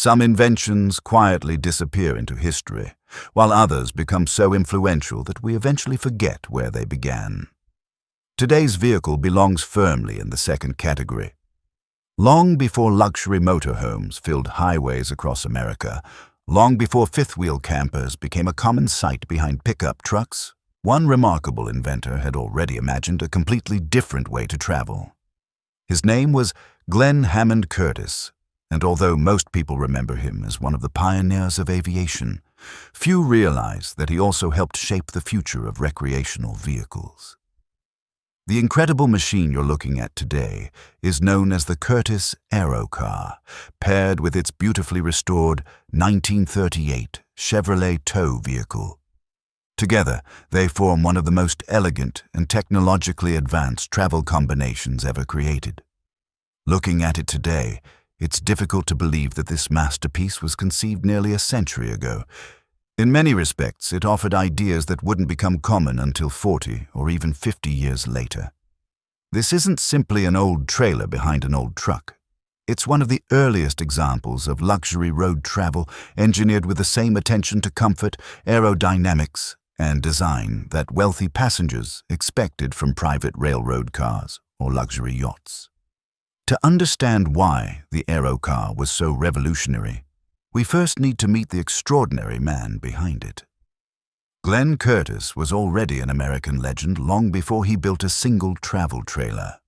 Some inventions quietly disappear into history, while others become so influential that we eventually forget where they began. Today's vehicle belongs firmly in the second category. Long before luxury motorhomes filled highways across America, long before fifth-wheel campers became a common sight behind pickup trucks, one remarkable inventor had already imagined a completely different way to travel. His name was Glenn Hammond Curtiss, and although most people remember him as one of the pioneers of aviation, few realize that he also helped shape the future of recreational vehicles. The incredible machine you're looking at today is known as the Curtiss Aerocar, paired with its beautifully restored 1938 Chevrolet tow vehicle. Together, they form one of the most elegant and technologically advanced travel combinations ever created. Looking at it today, it's difficult to believe that this masterpiece was conceived nearly a century ago. In many respects, it offered ideas that wouldn't become common until 40 or even 50 years later. This isn't simply an old trailer behind an old truck. It's one of the earliest examples of luxury road travel engineered with the same attention to comfort, aerodynamics, and design that wealthy passengers expected from private railroad cars or luxury yachts. To understand why the Aerocar was so revolutionary, we first need to meet the extraordinary man behind it. Glenn Curtiss was already an American legend long before he built a single travel trailer.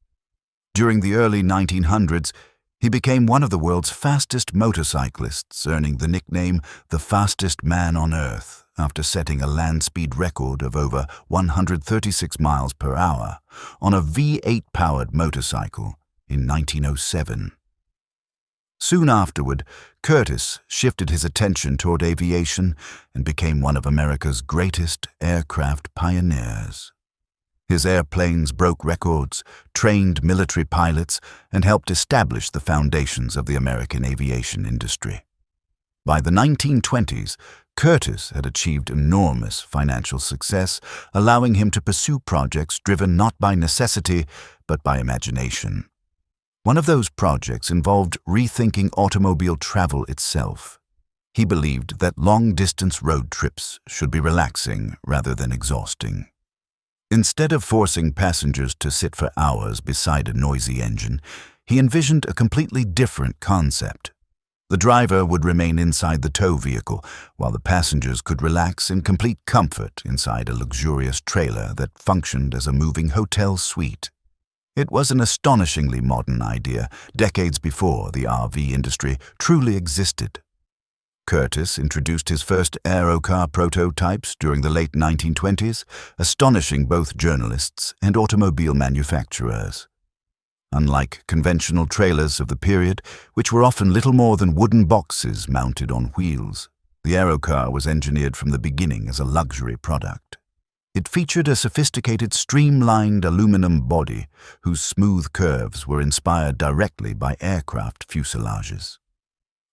During the early 1900s, he became one of the world's fastest motorcyclists, earning the nickname the fastest man on Earth after setting a land speed record of over 136 miles per hour on a V8-powered motorcycle in 1907. Soon afterward, Curtiss shifted his attention toward aviation and became one of America's greatest aircraft pioneers. His airplanes broke records, trained military pilots, and helped establish the foundations of the American aviation industry. By the 1920s, Curtiss had achieved enormous financial success, allowing him to pursue projects driven not by necessity, but by imagination. One of those projects involved rethinking automobile travel itself. He believed that long-distance road trips should be relaxing rather than exhausting. Instead of forcing passengers to sit for hours beside a noisy engine, he envisioned a completely different concept. The driver would remain inside the tow vehicle, while the passengers could relax in complete comfort inside a luxurious trailer that functioned as a moving hotel suite. It was an astonishingly modern idea, decades before the RV industry truly existed. Curtiss introduced his first Aerocar prototypes during the late 1920s, astonishing both journalists and automobile manufacturers. Unlike conventional trailers of the period, which were often little more than wooden boxes mounted on wheels, the Aerocar was engineered from the beginning as a luxury product. It featured a sophisticated, streamlined aluminum body whose smooth curves were inspired directly by aircraft fuselages.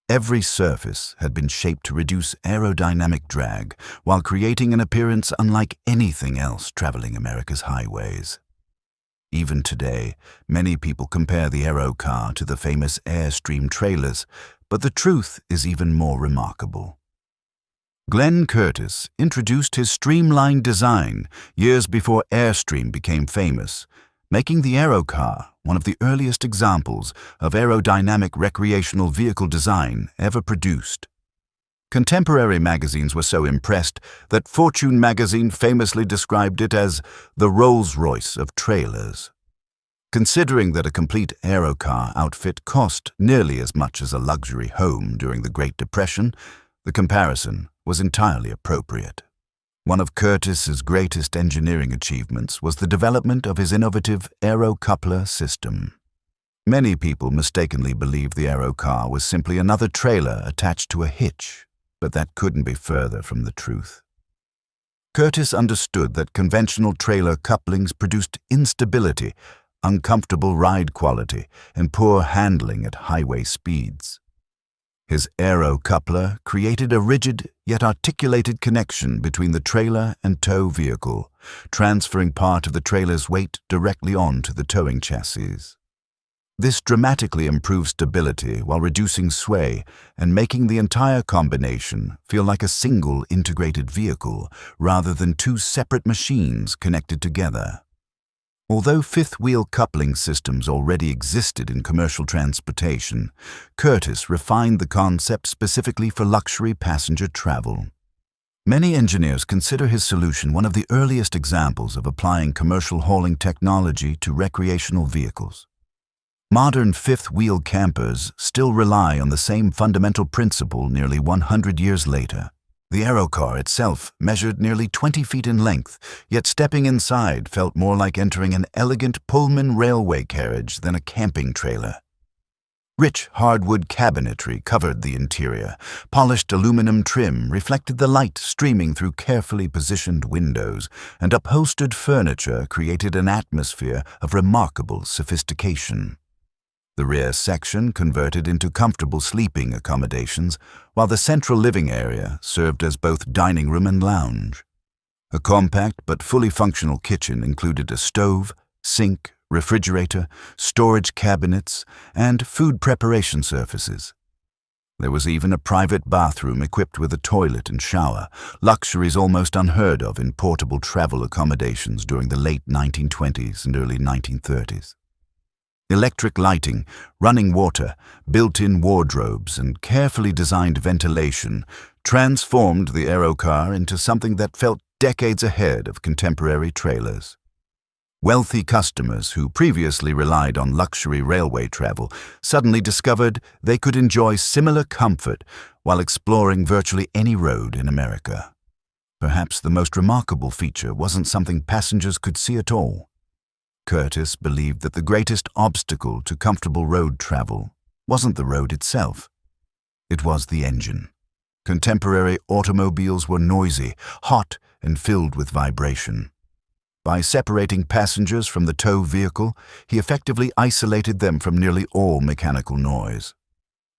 Every surface had been shaped to reduce aerodynamic drag while creating an appearance unlike anything else traveling America's highways. Even today, many people compare the Aerocar to the famous Airstream trailers, but the truth is even more remarkable. Glenn Curtiss introduced his streamlined design years before Airstream became famous, making the Aerocar one of the earliest examples of aerodynamic recreational vehicle design ever produced. Contemporary magazines were so impressed that Fortune magazine famously described it as the Rolls-Royce of trailers. Considering that a complete Aerocar outfit cost nearly as much as a luxury home during the Great Depression, the comparison was entirely appropriate. One of Curtiss's greatest engineering achievements was the development of his innovative Aero Coupler system. Many people mistakenly believed the Aerocar was simply another trailer attached to a hitch, but that couldn't be further from the truth. Curtiss understood that conventional trailer couplings produced instability, uncomfortable ride quality, and poor handling at highway speeds. His Aero Coupler created a rigid yet articulated connection between the trailer and tow vehicle, transferring part of the trailer's weight directly onto the towing chassis. This dramatically improves stability while reducing sway and making the entire combination feel like a single integrated vehicle rather than two separate machines connected together. Although fifth-wheel coupling systems already existed in commercial transportation, Curtiss refined the concept specifically for luxury passenger travel. Many engineers consider his solution one of the earliest examples of applying commercial hauling technology to recreational vehicles. Modern fifth-wheel campers still rely on the same fundamental principle nearly 100 years later. The Aerocar itself measured nearly 20 feet in length, yet stepping inside felt more like entering an elegant Pullman railway carriage than a camping trailer. Rich hardwood cabinetry covered the interior. Polished aluminum trim reflected the light streaming through carefully positioned windows, and upholstered furniture created an atmosphere of remarkable sophistication. The rear section converted into comfortable sleeping accommodations, while the central living area served as both dining room and lounge. A compact but fully functional kitchen included a stove, sink, refrigerator, storage cabinets, and food preparation surfaces. There was even a private bathroom equipped with a toilet and shower, luxuries almost unheard of in portable travel accommodations during the late 1920s and early 1930s. Electric lighting, running water, built-in wardrobes, and carefully designed ventilation transformed the Aerocar into something that felt decades ahead of contemporary trailers. Wealthy customers who previously relied on luxury railway travel suddenly discovered they could enjoy similar comfort while exploring virtually any road in America. Perhaps the most remarkable feature wasn't something passengers could see at all. Curtiss believed that the greatest obstacle to comfortable road travel wasn't the road itself. It was the engine. Contemporary automobiles were noisy, hot, and filled with vibration. By separating passengers from the tow vehicle, he effectively isolated them from nearly all mechanical noise.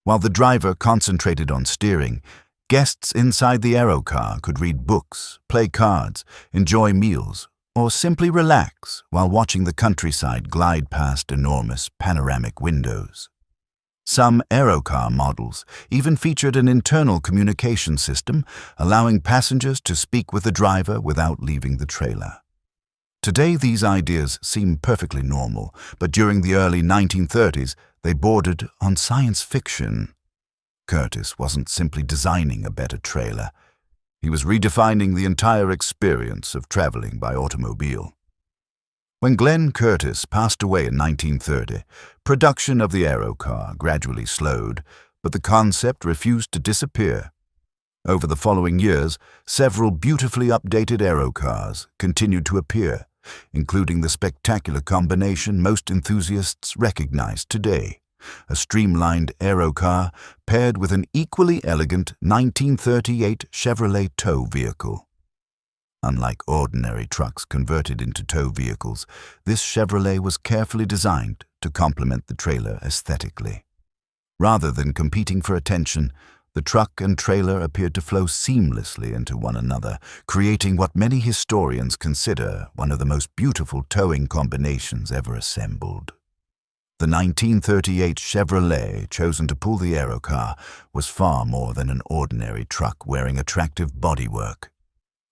While the driver concentrated on steering, guests inside the Aerocar could read books, play cards, enjoy meals, or simply relax while watching the countryside glide past enormous panoramic windows. Some Aerocar models even featured an internal communication system, allowing passengers to speak with the driver without leaving the trailer. Today, these ideas seem perfectly normal, but during the early 1930s, they bordered on science fiction. Curtiss wasn't simply designing a better trailer. He was redefining the entire experience of traveling by automobile. When Glenn Curtiss passed away in 1930, production of the Aerocar gradually slowed, but the concept refused to disappear. Over the following years, several beautifully updated Aerocars continued to appear, including the spectacular combination most enthusiasts recognize today: a streamlined Aerocar paired with an equally elegant 1938 Chevrolet tow vehicle. Unlike ordinary trucks converted into tow vehicles, this Chevrolet was carefully designed to complement the trailer aesthetically. Rather than competing for attention, the truck and trailer appeared to flow seamlessly into one another, creating what many historians consider one of the most beautiful towing combinations ever assembled. The 1938 Chevrolet chosen to pull the Aerocar was far more than an ordinary truck wearing attractive bodywork.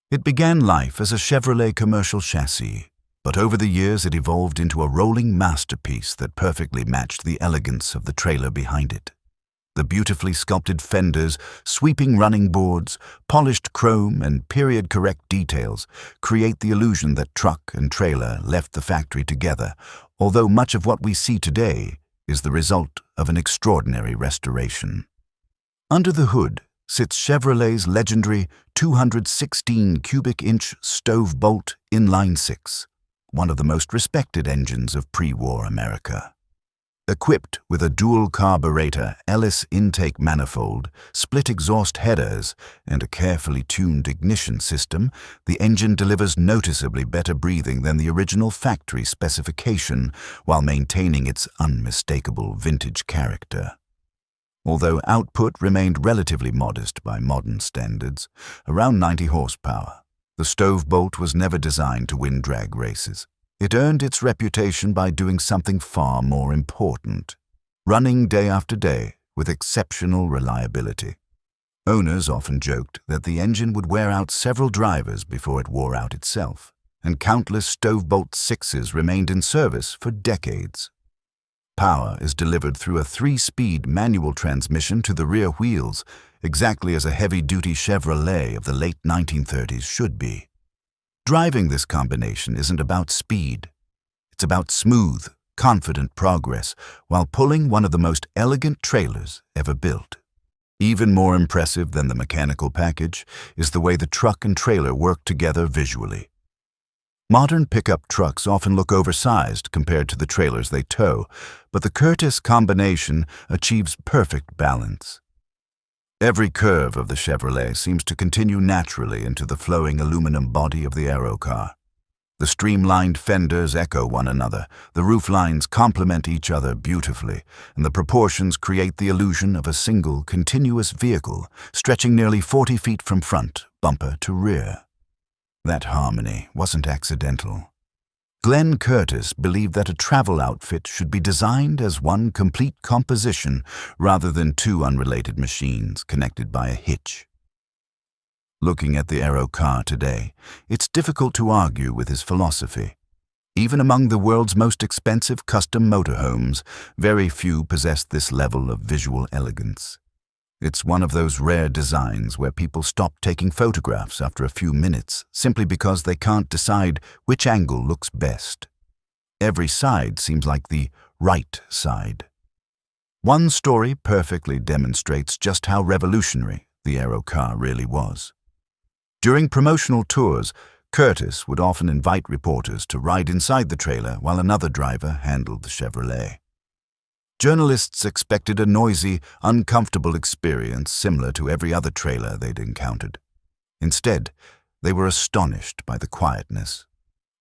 It began life as a Chevrolet commercial chassis, but over the years it evolved into a rolling masterpiece that perfectly matched the elegance of the trailer behind it. The beautifully sculpted fenders, sweeping running boards, polished chrome, and period-correct details create the illusion that truck and trailer left the factory together, although much of what we see today is the result of an extraordinary restoration. Under the hood sits Chevrolet's legendary 216 cubic-inch Stovebolt inline-six, one of the most respected engines of pre-war America. Equipped with a dual carburetor Ellis intake manifold, split exhaust headers, and a carefully tuned ignition system, the engine delivers noticeably better breathing than the original factory specification while maintaining its unmistakable vintage character. Although output remained relatively modest by modern standards, around 90 horsepower, the Stovebolt was never designed to win drag races. It earned its reputation by doing something far more important, running day after day with exceptional reliability. Owners often joked that the engine would wear out several drivers before it wore out itself, and countless Stovebolt 6s remained in service for decades. Power is delivered through a 3-speed manual transmission to the rear wheels, exactly as a heavy-duty Chevrolet of the late 1930s should be. Driving this combination isn't about speed. It's about smooth, confident progress while pulling one of the most elegant trailers ever built. Even more impressive than the mechanical package is the way the truck and trailer work together visually. Modern pickup trucks often look oversized compared to the trailers they tow, but the Curtiss combination achieves perfect balance. Every curve of the Chevrolet seems to continue naturally into the flowing aluminum body of the Aerocar. The streamlined fenders echo one another, the roof lines complement each other beautifully, and the proportions create the illusion of a single, continuous vehicle stretching nearly 40 feet from front, bumper to rear. That harmony wasn't accidental. Glenn Curtiss believed that a travel outfit should be designed as one complete composition rather than two unrelated machines connected by a hitch. Looking at the Aerocar today, it's difficult to argue with his philosophy. Even among the world's most expensive custom motorhomes, very few possess this level of visual elegance. It's one of those rare designs where people stop taking photographs after a few minutes simply because they can't decide which angle looks best. Every side seems like the right side. One story perfectly demonstrates just how revolutionary the Aerocar really was. During promotional tours, Curtiss would often invite reporters to ride inside the trailer while another driver handled the Chevrolet. Journalists expected a noisy, uncomfortable experience similar to every other trailer they'd encountered. Instead, they were astonished by the quietness.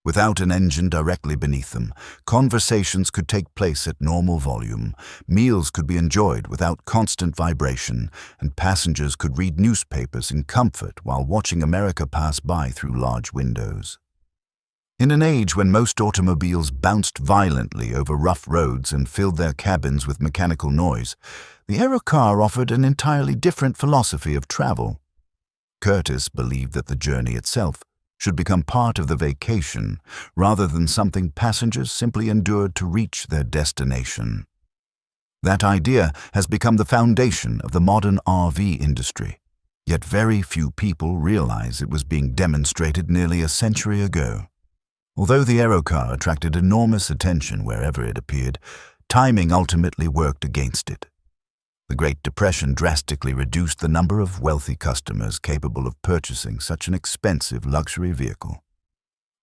Without an engine directly beneath them, conversations could take place at normal volume, meals could be enjoyed without constant vibration, and passengers could read newspapers in comfort while watching America pass by through large windows. In an age when most automobiles bounced violently over rough roads and filled their cabins with mechanical noise, the Aerocar offered an entirely different philosophy of travel. Curtiss believed that the journey itself should become part of the vacation rather than something passengers simply endured to reach their destination. That idea has become the foundation of the modern RV industry, yet very few people realize it was being demonstrated nearly a century ago. Although the Aerocar attracted enormous attention wherever it appeared, timing ultimately worked against it. The Great Depression drastically reduced the number of wealthy customers capable of purchasing such an expensive luxury vehicle.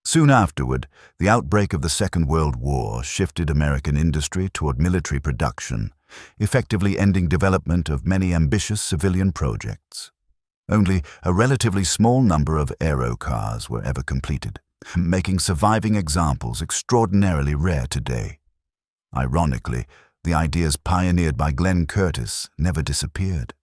Soon afterward, the outbreak of the Second World War shifted American industry toward military production, effectively ending development of many ambitious civilian projects. Only a relatively small number of Aerocars were ever completed, making surviving examples extraordinarily rare today. Ironically, the ideas pioneered by Glenn Curtiss never disappeared.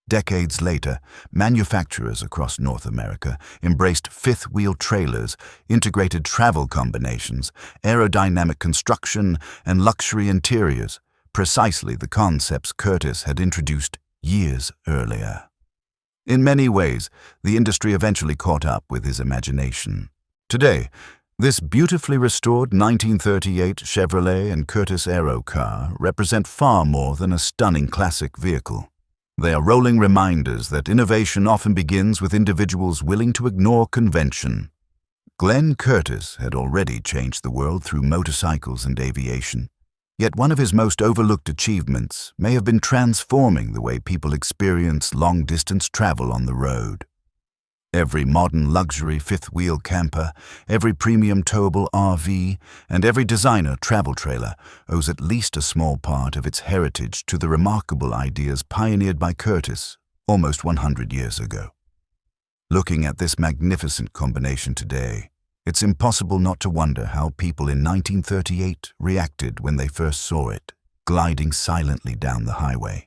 Decades later, manufacturers across North America embraced fifth-wheel trailers, integrated travel combinations, aerodynamic construction, and luxury interiors, precisely the concepts Curtiss had introduced years earlier. In many ways, the industry eventually caught up with his imagination. Today, this beautifully restored 1938 Chevrolet and Curtiss Aerocar represent far more than a stunning classic vehicle. They are rolling reminders that innovation often begins with individuals willing to ignore convention. Glenn Curtiss had already changed the world through motorcycles and aviation, yet one of his most overlooked achievements may have been transforming the way people experience long-distance travel on the road. Every modern luxury fifth-wheel camper, every premium towable RV, and every designer travel trailer owes at least a small part of its heritage to the remarkable ideas pioneered by Curtiss almost 100 years ago. Looking at this magnificent combination today, it's impossible not to wonder how people in 1938 reacted when they first saw it, gliding silently down the highway.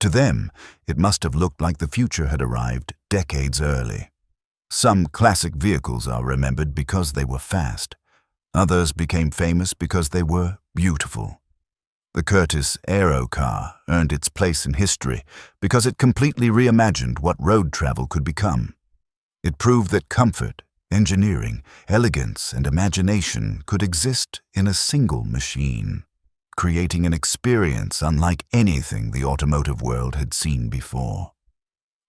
To them, it must have looked like the future had arrived decades early. Some classic vehicles are remembered because they were fast. Others became famous because they were beautiful. The Curtiss Aerocar earned its place in history because it completely reimagined what road travel could become. It proved that comfort, engineering, elegance, and imagination could exist in a single machine, creating an experience unlike anything the automotive world had seen before.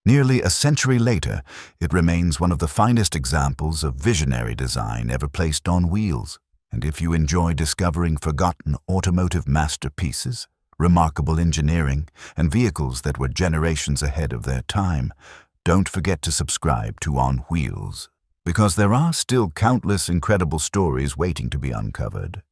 Nearly a century later, it remains one of the finest examples of visionary design ever placed on wheels. And if you enjoy discovering forgotten automotive masterpieces, remarkable engineering, and vehicles that were generations ahead of their time, don't forget to subscribe to On Wheels, because there are still countless incredible stories waiting to be uncovered.